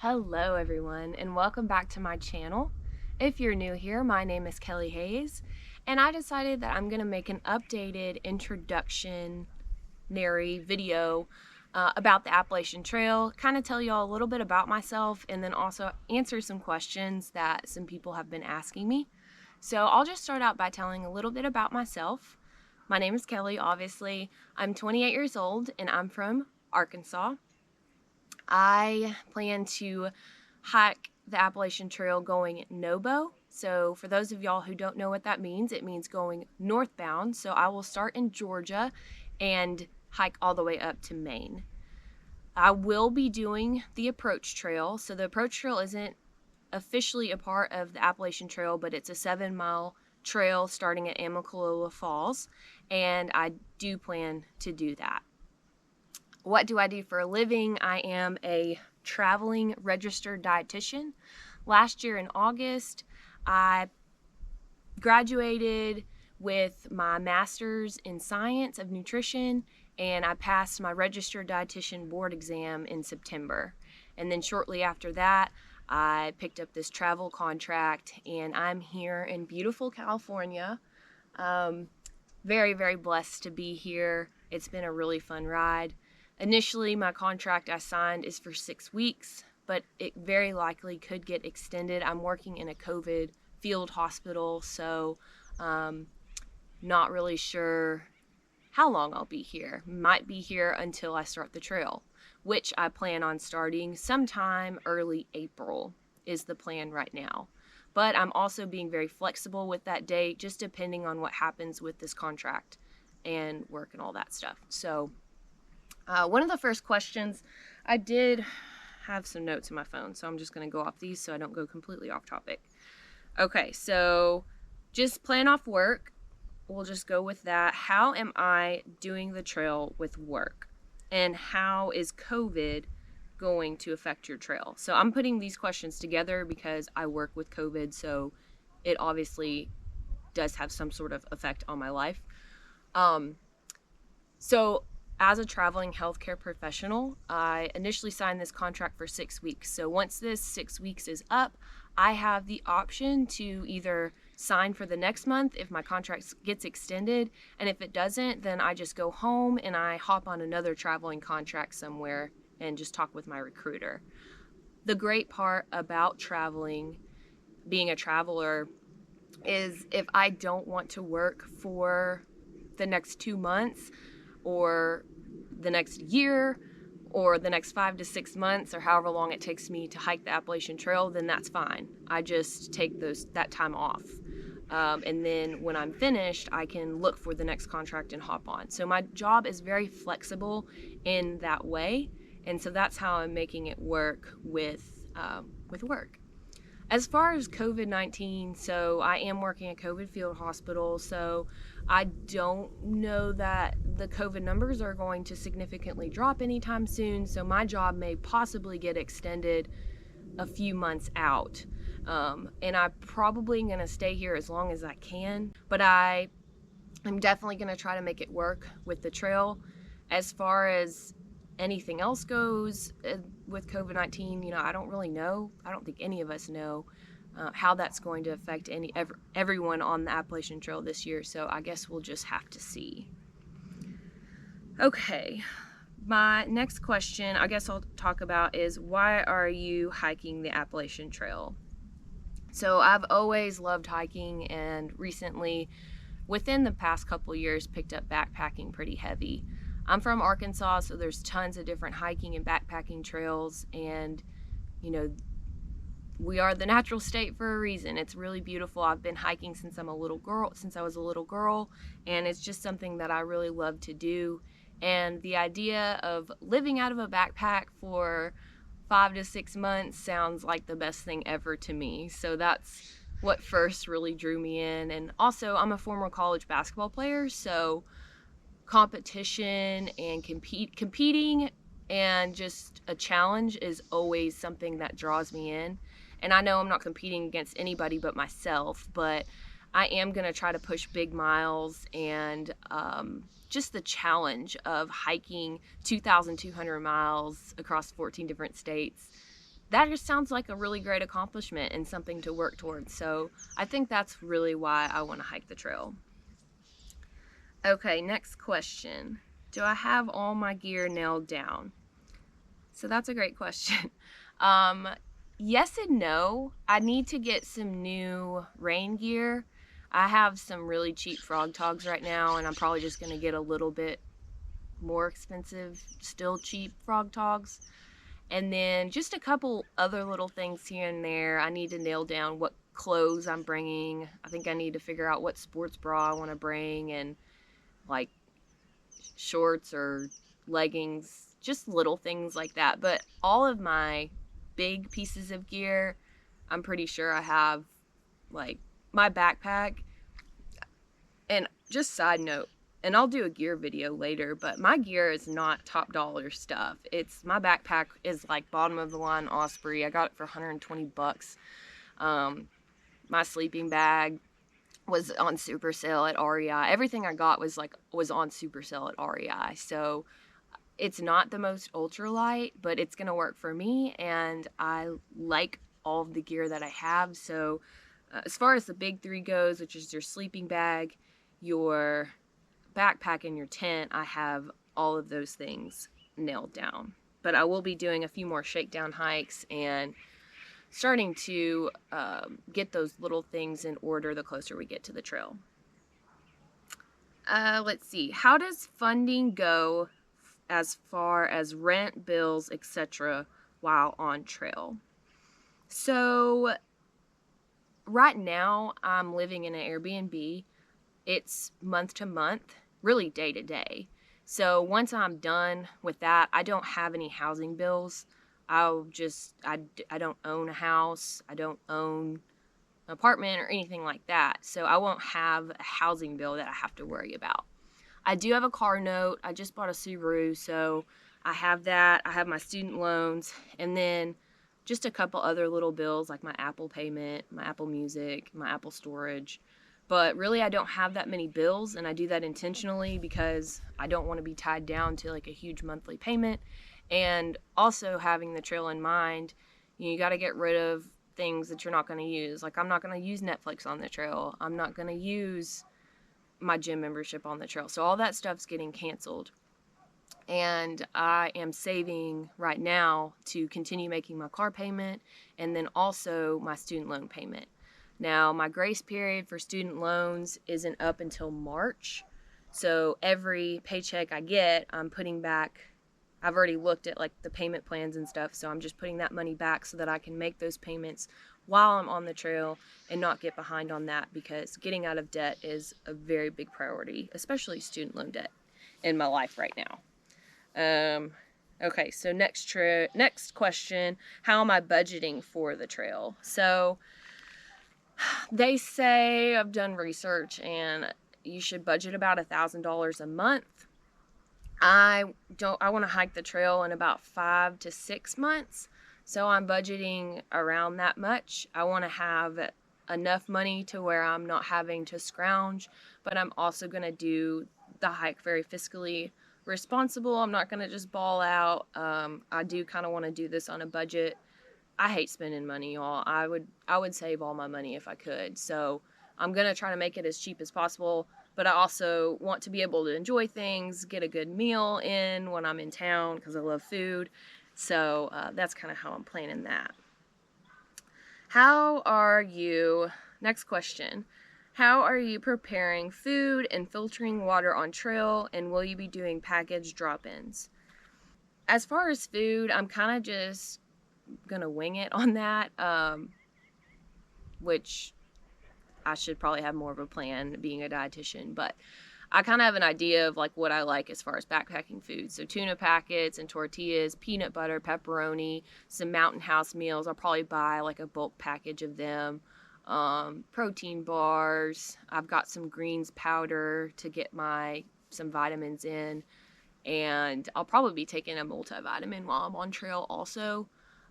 Hello everyone and welcome back to my channel. If you're new here, my name is Kelly Hayes and I decided that I'm going to make an updated introductionary video about the Appalachian Trail, kind of tell you all a little bit about myself and then also answer some questions that some people have been asking me. So I'll just start out by telling a little bit about myself. My name is Kelly, obviously. I'm 28 years old and I'm from Arkansas. I plan to hike the Appalachian Trail going NOBO. So for those of y'all who don't know what that means, it means going northbound. So I will start in Georgia and hike all the way up to Maine. I will be doing the approach trail. So the approach trail isn't officially a part of the Appalachian Trail, but it's a 7-mile trail starting at Amicalola Falls, and I do plan to do that. What do I do for a living? I am a traveling registered dietitian. Last year in August, I graduated with my master's in science of nutrition, and I passed my registered dietitian board exam in September. And then shortly after that, I picked up this travel contract, and I'm here in beautiful California. Very, very blessed to be here. It's been a really fun ride. Initially, my contract I signed is for 6 weeks, but it very likely could get extended. I'm working in a COVID field hospital, so not really sure how long I'll be here. Might be here until I start the trail, which I plan on starting sometime early April is the plan right now. But I'm also being very flexible with that date, just depending on what happens with this contract and work and all that stuff. So one of the first questions, I did have some notes in my phone, so I'm just going to go off these so I don't go completely off topic. Okay, so just plan off work. We'll just go with that. How am I doing the trail with work? And how is COVID going to affect your trail? So I'm putting these questions together because I work with COVID, so it obviously does have some sort of effect on my life. So as a traveling healthcare professional, I initially signed this contract for 6 weeks. So once this 6 weeks is up, I have the option to either sign for the next month if my contract gets extended, and if it doesn't, then I just go home and I hop on another traveling contract somewhere and just talk with my recruiter. The great part about traveling, being a traveler, is if I don't want to work for the next 2 months or the next year or the next 5 to 6 months or however long it takes me to hike the Appalachian Trail, then that's fine. I just take that time off. And then when I'm finished, I can look for the next contract and hop on. So my job is very flexible in that way. And so that's how I'm making it work with work. As far as COVID-19, so I am working at COVID field hospital, so I don't know that the COVID numbers are going to significantly drop anytime soon, so my job may possibly get extended a few months out. And I'm probably going to stay here as long as I can, but I'm definitely going to try to make it work with the trail. As far as anything else goes with COVID-19, I don't really know. I don't think any of us know how that's going to affect everyone on the Appalachian Trail this year, so I guess we'll just have to see. Okay, my next question I guess I'll talk about is, why are you hiking the Appalachian Trail? So I've always loved hiking, and recently, within the past couple years, picked up backpacking pretty heavy. I'm from Arkansas, so there's tons of different hiking and backpacking trails, and we are the natural state for a reason. It's really beautiful. I've been hiking since I was a little girl, and it's just something that I really love to do. And the idea of living out of a backpack for 5 to 6 months sounds like the best thing ever to me. So that's what first really drew me in. And also, I'm a former college basketball player, so competition and competing and just a challenge is always something that draws me in. And I know I'm not competing against anybody but myself, but I am going to try to push big miles, and just the challenge of hiking 2,200 miles across 14 different states that just sounds like a really great accomplishment and something to work towards. So I think that's really why I want to hike the trail. Okay, next question. Do I have all my gear nailed down? So that's a great question. Um, yes and no. I need to get some new rain gear. I have some really cheap Frog Togs right now, and I'm probably just going to get a little bit more expensive, still cheap Frog Togs. And then just a couple other little things here and there. I need to nail down what clothes I'm bringing. I think I need to figure out what sports bra I want to bring, and like shorts or leggings, just little things like that. But all of my big pieces of gear, I'm pretty sure I have, like my backpack. And just side note, and I'll do a gear video later, but my gear is not top dollar stuff. It's my backpack is like bottom of the line Osprey. I got it for 120 bucks. My sleeping bag was on super sale at REI. Everything I got was on super sale at REI. So it's not the most ultralight, but it's gonna work for me, and I like all of the gear that I have. So as far as the big three goes, which is your sleeping bag, your backpack, and your tent, I have all of those things nailed down. But I will be doing a few more shakedown hikes and starting to get those little things in order the closer we get to the trail. Let's see. How does funding go as far as rent, bills, etc. while on trail? So right now I'm living in an Airbnb. It's month to month, really day to day. So once I'm done with that, I don't have any housing bills. I don't own a house. I don't own an apartment or anything like that. So I won't have a housing bill that I have to worry about. I do have a car note. I just bought a Subaru, so I have that. I have my student loans, and then just a couple other little bills like my Apple payment, my Apple Music, my Apple storage. But really, I don't have that many bills, and I do that intentionally because I don't want to be tied down to like a huge monthly payment. And also having the trail in mind, you got to get rid of things that you're not going to use. Like I'm not going to use Netflix on the trail. I'm not going to use my gym membership on the trail. So all that stuff's getting canceled. And I am saving right now to continue making my car payment and then also my student loan payment. Now, my grace period for student loans isn't up until March. So every paycheck I get, I'm putting back. I've already looked at like the payment plans and stuff, so I'm just putting that money back so that I can make those payments while I'm on the trail and not get behind on that, because getting out of debt is a very big priority, especially student loan debt in my life right now. Okay, so next question, how am I budgeting for the trail? So they say, I've done research, and you should budget about $1,000 a month. I want to hike the trail in about 5 to 6 months. So I'm budgeting around that much. I want to have enough money to where I'm not having to scrounge, but I'm also going to do the hike very fiscally responsible. I'm not going to just ball out. I do kind of want to do this on a budget. I hate spending money, y'all. I would save all my money if I could. So I'm going to try to make it as cheap as possible, but I also want to be able to enjoy things, get a good meal in when I'm in town because I love food. So that's kind of how I'm planning that. Next question, how are you preparing food and filtering water on trail, and will you be doing package drop-ins? As far as food, I'm kind of just gonna wing it on that, which I should probably have more of a plan being a dietitian, but I kind of have an idea of like what I like as far as backpacking food. So tuna packets and tortillas, peanut butter, pepperoni, some Mountain House meals. I'll probably buy like a bulk package of them. Protein bars. I've got some greens powder to get some vitamins in, and I'll probably be taking a multivitamin while I'm on trail also.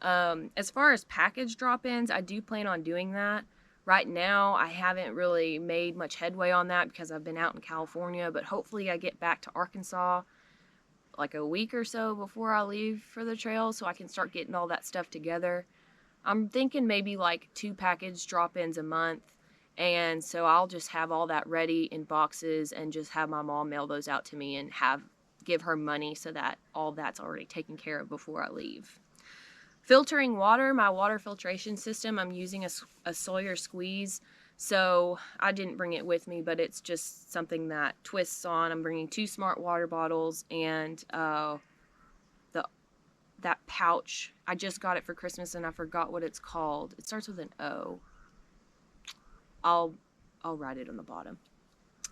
As far as package drop-ins, I do plan on doing that. Right now, I haven't really made much headway on that because I've been out in California, but hopefully I get back to Arkansas like a week or so before I leave for the trail so I can start getting all that stuff together. I'm thinking maybe like 2 package drop-ins a month, and so I'll just have all that ready in boxes and just have my mom mail those out to me and give her money so that all that's already taken care of before I leave. Filtering water, my water filtration system, I'm using a Sawyer squeeze. So I didn't bring it with me, but it's just something that twists on. I'm bringing 2 smart water bottles and that pouch. I just got it for Christmas and I forgot what it's called. It starts with an O. I'll write it on the bottom.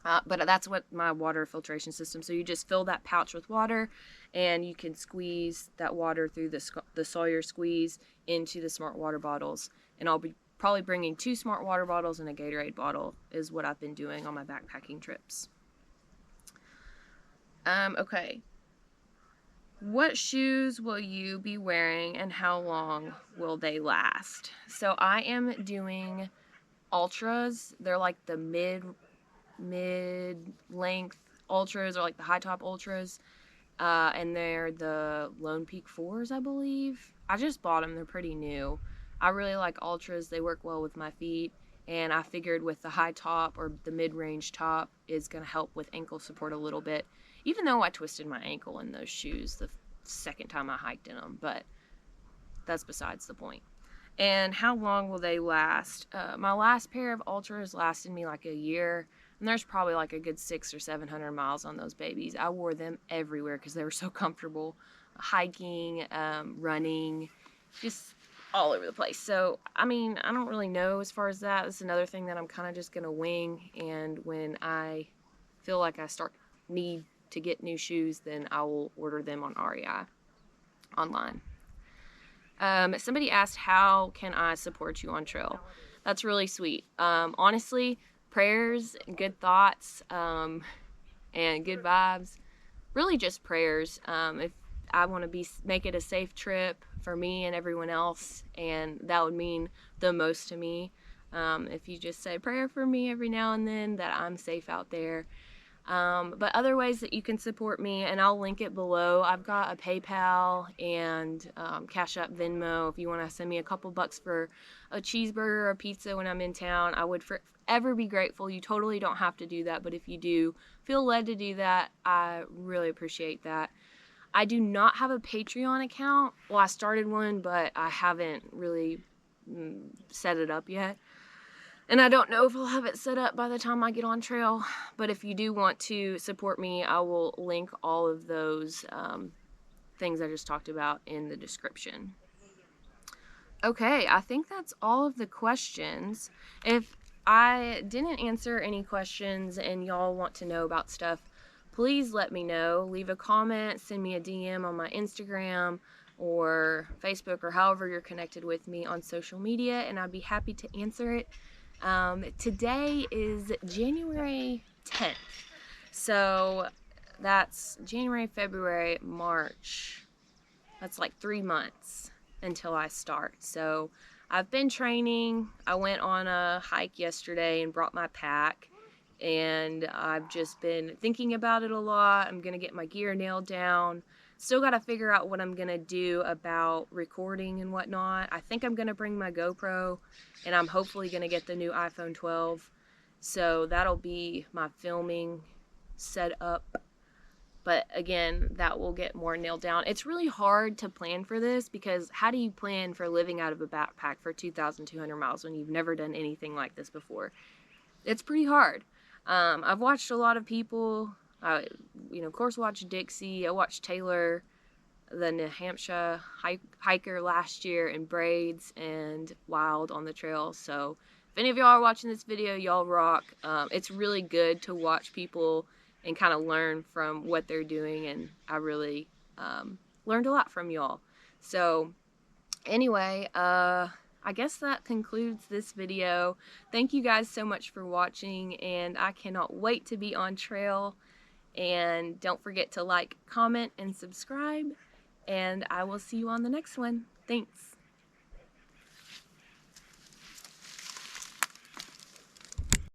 But that's what my water filtration system. So you just fill that pouch with water, and you can squeeze that water through the Sawyer squeeze into the smart water bottles. And I'll be probably bringing 2 smart water bottles and a Gatorade bottle is what I've been doing on my backpacking trips. Okay. What shoes will you be wearing and how long will they last? So I am doing Ultras. They're like the mid-length Ultras, or like the high top Ultras. And they're the Lone Peak 4s, I believe. I just bought them. They're pretty new. I really like Ultras. They work well with my feet. And I figured with the high top or the mid-range top is going to help with ankle support a little bit. Even though I twisted my ankle in those shoes the second time I hiked in them. But that's besides the point. And how long will they last? My last pair of Ultras lasted me like a year. And there's probably like a good 600 or 700 miles on those babies. I wore them everywhere because they were so comfortable. Hiking, running, just all over the place. So, I mean, I don't really know as far as that. This is another thing that I'm kind of just going to wing. And when I feel like I need to get new shoes, then I will order them on REI online. Somebody asked, how can I support you on trail? That's really sweet. Honestly, prayers, good thoughts, and good vibes. Really just prayers. If I want to make it a safe trip for me and everyone else, and that would mean the most to me. If you just say prayer for me every now and then that I'm safe out there. But other ways that you can support me, and I'll link it below. I've got a PayPal and Cash App, Venmo. If you want to send me a couple bucks for a cheeseburger or a pizza when I'm in town, I would forever be grateful. You totally don't have to do that, but if you do feel led to do that, I really appreciate that. I do not have a Patreon account. Well, I started one, but I haven't really set it up yet. And I don't know if I'll have it set up by the time I get on trail. But if you do want to support me, I will link all of those things I just talked about in the description. Okay, I think that's all of the questions. If I didn't answer any questions and y'all want to know about stuff, please let me know. Leave a comment, send me a DM on my Instagram or Facebook or however you're connected with me on social media, and I'd be happy to answer it. Today is January 10th, so that's January, February, March. That's like 3 months until I start. So I've been training. I went on a hike yesterday and brought my pack, and I've just been thinking about it a lot. I'm gonna get my gear nailed down. Still got to figure out what I'm going to do about recording and whatnot. I think I'm going to bring my GoPro, and I'm hopefully going to get the new iPhone 12. So that'll be my filming setup. But again, that will get more nailed down. It's really hard to plan for this because how do you plan for living out of a backpack for 2,200 miles when you've never done anything like this before? It's pretty hard. I've watched a lot of people. Of course, watched Dixie. I watched Taylor, the New Hampshire hiker last year, in braids and wild on the trail. So if any of y'all are watching this video, y'all rock. It's really good to watch people and kind of learn from what they're doing, and I really learned a lot from y'all. So anyway, I guess that concludes this video. Thank you guys so much for watching, and I cannot wait to be on trail. And don't forget to like, comment, and subscribe. And I will see you on the next one. Thanks.